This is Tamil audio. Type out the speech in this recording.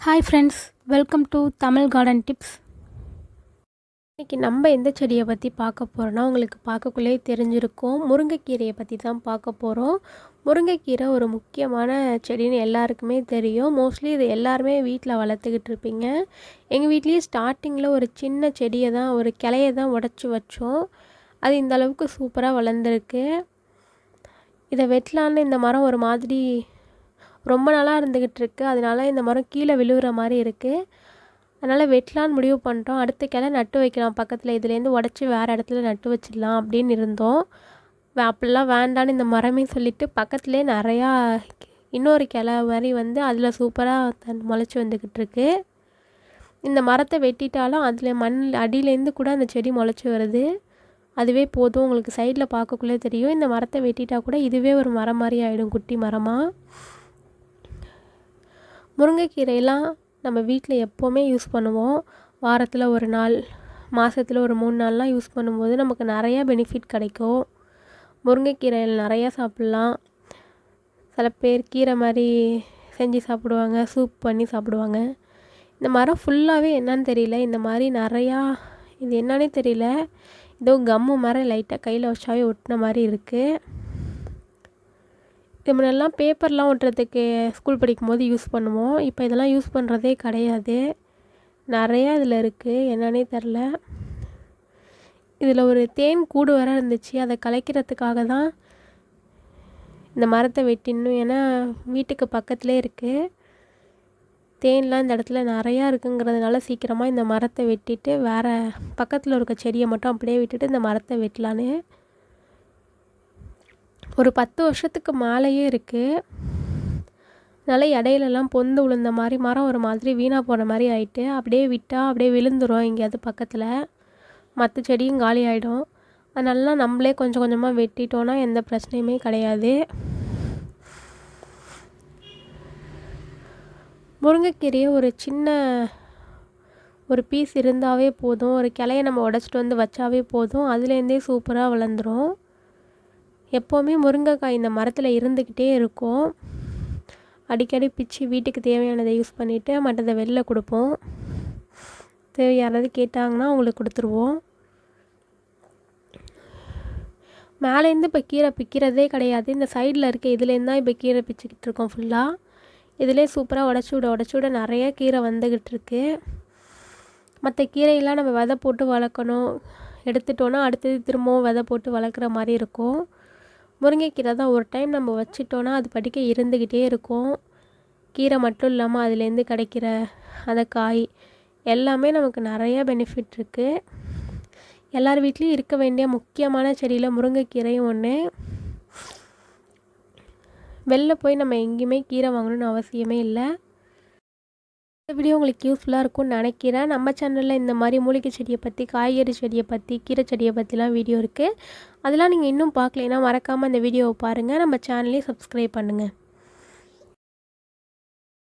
Hi friends, welcome to Tamil garden tips. இன்றைக்கி நம்ம எந்த செடியை பற்றி பார்க்க போகிறோன்னா உங்களுக்கு பார்க்கக்குள்ளே தெரிஞ்சிருக்கும். முருங்கைக்கீரையை பற்றி தான் பார்க்க போகிறோம். முருங்கைக்கீரை ஒரு முக்கியமான செடின்னு எல்லாருக்குமே தெரியும். மோஸ்ட்லி இது எல்லாருமே வீட்டில் வளர்த்துக்கிட்டு இருப்பீங்க. எங்கள் வீட்லேயே ஸ்டார்டிங்கில் ஒரு சின்ன செடியை தான், ஒரு கிளையை தான் உடச்சி வச்சோம். அது இந்த அளவுக்கு சூப்பராக வளர்ந்துருக்கு. இதை வெட்டலான்னு இந்த மரம் ஒரு மாதிரி ரொம்ப நாளாக இருந்துக்கிட்டு இருக்குது. அதனால இந்த மரம் கீழே விழுகிற மாதிரி இருக்குது. அதனால் வெட்டலான்னு முடிவு பண்ணிட்டோம். அடுத்த கிளை நட்டு வைக்கலாம் பக்கத்தில், இதுலேருந்து உடச்சி வேறு இடத்துல நட்டு வச்சிடலாம் அப்படின்னு இருந்தோம். அப்படிலாம் வேண்டான்னு இந்த மரமே சொல்லிவிட்டு பக்கத்துலேயே நிறையா இன்னொரு கிளை மாதிரி வந்து அதில் சூப்பராக முளைச்சி வந்துக்கிட்டு இருக்கு. இந்த மரத்தை வெட்டிட்டாலும் அதில் மண் அடியிலேருந்து கூட அந்த செடி முளைச்சி வருது. அதுவே போதும். உங்களுக்கு சைடில் பார்க்கக்குள்ளே தெரியும். இந்த மரத்தை வெட்டிட்டால் கூட இதுவே ஒரு மரம் மாதிரி ஆகிடும், குட்டி மரமாக. முருங்கைக்கீரையெல்லாம் நம்ம வீட்டில் எப்போவுமே யூஸ் பண்ணுவோம். வாரத்தில் ஒரு நாள், மாதத்தில் ஒரு 3 நாள்லாம் யூஸ் பண்ணும்போது நமக்கு நிறையா பெனிஃபிட் கிடைக்கும். முருங்கைக்கீரையில் நிறையா சாப்பிட்லாம். சில பேர் கீரை மாதிரி செஞ்சு சாப்பிடுவாங்க, சூப் பண்ணி சாப்பிடுவாங்க. இந்த மரம் ஃபுல்லாகவே என்னன்னு தெரியல, இந்த மாதிரி நிறையா, இது என்னன்னே தெரியல, ஏதோ கம்மு மாதிரி லைட்டாக கையில் வச்சாவே ஒட்டின மாதிரி இருக்குது. இது முன்னெல்லாம் பேப்பர்லாம் ஒட்டுறதுக்கு ஸ்கூல் படிக்கும்போது யூஸ் பண்ணுவோம். இப்போ இதெல்லாம் யூஸ் பண்ணுறதே கிடையாது. நிறையா இதில் இருக்குது, என்னன்னே தெரில. இதில் ஒரு தேன் கூடு வர இருந்துச்சு. அதை கலைக்கிறதுக்காக தான் இந்த மரத்தை வெட்டிடணும். ஏன்னா வீட்டுக்கு பக்கத்துலேயே இருக்குது. தேன்லாம் இந்த இடத்துல நிறையா இருக்குங்கிறதுனால சீக்கிரமாக இந்த மரத்தை வெட்டிட்டு வேறு பக்கத்தில் இருக்க செடியை மட்டும் அப்படியே விட்டுட்டு இந்த மரத்தை வெட்டலான்னு. ஒரு 10 வருஷத்துக்கு மேலேயே இருக்குது. அதனால் இடையிலலாம் பொந்து விழுந்த மாதிரி மரம் ஒரு மாதிரி வீணாக போன மாதிரி ஆகிட்டு, அப்படியே விட்டால் அப்படியே விழுந்துடும் எங்கேயாவது பக்கத்தில். மற்ற செடியும் காலி ஆகிடும். அதனாலலாம் நம்மளே கொஞ்சம் கொஞ்சமாக வெட்டிட்டோன்னா எந்த பிரச்சனையுமே கிடையாது. முருங்கைக்கீரையை ஒரு சின்ன ஒரு பீஸ் இருந்தாவே போதும். ஒரு கிளையை நம்ம உடச்சிட்டு வந்து வச்சாவே போதும். அதுலேருந்தே சூப்பராக வளர்ந்துடும். எப்போவுமே முருங்கைக்காய் இந்த மரத்தில் இருந்துக்கிட்டே இருக்கும். அடிக்கடி பிச்சு வீட்டுக்கு தேவையானதை யூஸ் பண்ணிவிட்டு மற்றதை வெளில கொடுப்போம். யாராவது கேட்டாங்கன்னா அவங்களுக்கு கொடுத்துருவோம். மேலேருந்து இப்போ கீரை பிக்கிறதே கிடையாது. இந்த சைடில் இருக்க இதுலேருந்து தான் இப்போ கீரை பிச்சுக்கிட்டு இருக்கோம் ஃபுல்லாக. இதிலே சூப்பராக உடச்சி விட நிறையா கீரை வந்துக்கிட்டு இருக்கு. மற்ற கீரையெல்லாம் நம்ம விதை போட்டு வளர்க்கணும். எடுத்துட்டோன்னா அடுத்தது திரும்பவும் விதை போட்டு வளர்க்குற மாதிரி இருக்கும். முருங்கைக்கீரை தான் ஒரு டைம் நம்ம வச்சிட்டோன்னா அது படிக்க இருந்துக்கிட்டே இருக்கும். கீரை மட்டும் இல்லாமல் அதுலேருந்து கிடைக்கிற அந்த காய் எல்லாமே நமக்கு நிறையா பெனிஃபிட் இருக்குது. எல்லார் வீட்லேயும் இருக்க வேண்டிய முக்கியமான செடியில் முருங்கைக்கீரையும் ஒன்று. வெளில போய் நம்ம எங்கேயுமே கீரை வாங்கணும்னு அவசியமே இல்லை. இந்த வீடியோ உங்களுக்கு யூஸ்ஃபுல்லாக இருக்கும்னு நினைக்கிறேன். நம்ம சேனலில் இந்த மாதிரி மூலிகை செடியை பற்றி, காய்கறி செடியை பற்றி, கீரை செடியை பற்றிலாம் வீடியோ இருக்குது. அதெல்லாம் நீங்கள் இன்னும் பார்க்கலைன்னா மறக்காமல் அந்த வீடியோவை பாருங்கள். நம்ம சேனலையும் சப்ஸ்கிரைப் பண்ணுங்கள்.